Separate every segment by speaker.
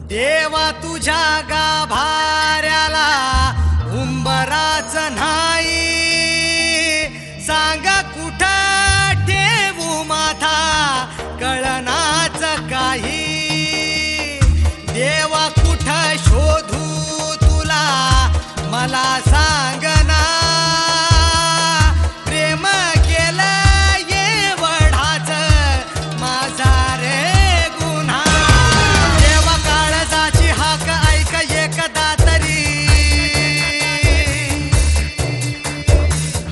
Speaker 1: देवा तुझ्या गाभाऱ्याला उंबराच नाही, सांगा कुठं ठेवू माथा कळनाच काही. देवा कुठं शोधू तुला मला सांगना, प्रेम केलं एवढाच माझा रे गुन्हा. देवा काळजाची हाक ऐक एकदा तरी,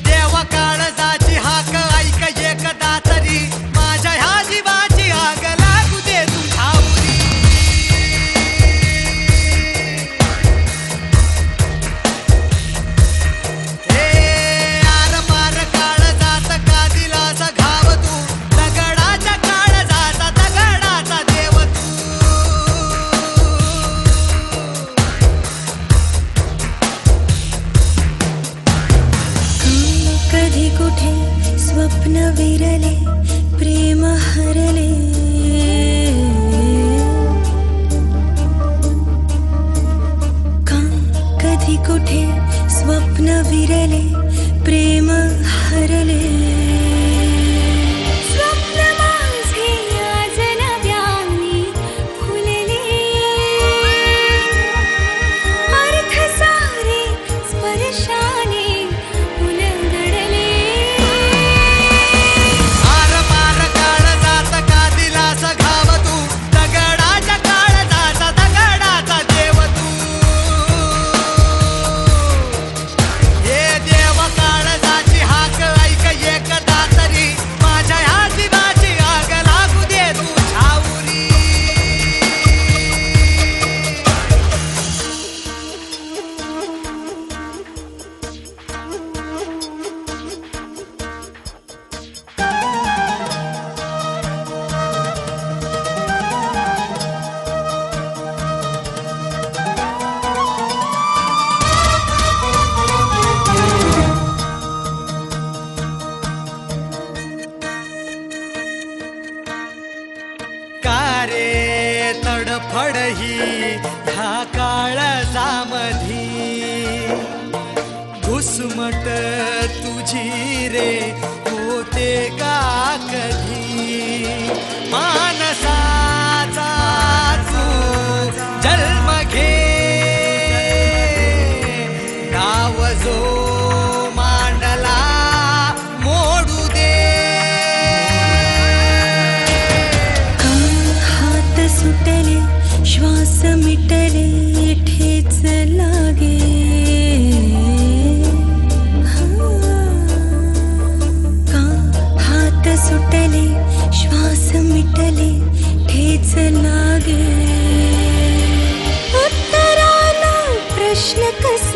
Speaker 1: देवा काळजाची हाक ऐक एकदा तरी, माझ्या ह्या जीवाची आग लागू दे तुझ्या उरी.
Speaker 2: कधी कुठे स्वप्न विरले प्रेम हरले, का कधी कुठे स्वप्न विरले प्रेम हरले. स्वप्न माझे आज नव्याने फुलले, अर्थ सारे स्पर्शाने
Speaker 1: रे तडफड ही ह्या काळजामधी, घुसमट तुझी रे होते का कधी. मानसाचा तू जन्म घे, गाव जो मांडला मोडू दे.
Speaker 2: सुटले श्वास मिटले ठेच लागे, का हात सुटले श्वास मिटले ठेच लागे. उत्तराला प्रश्न कसा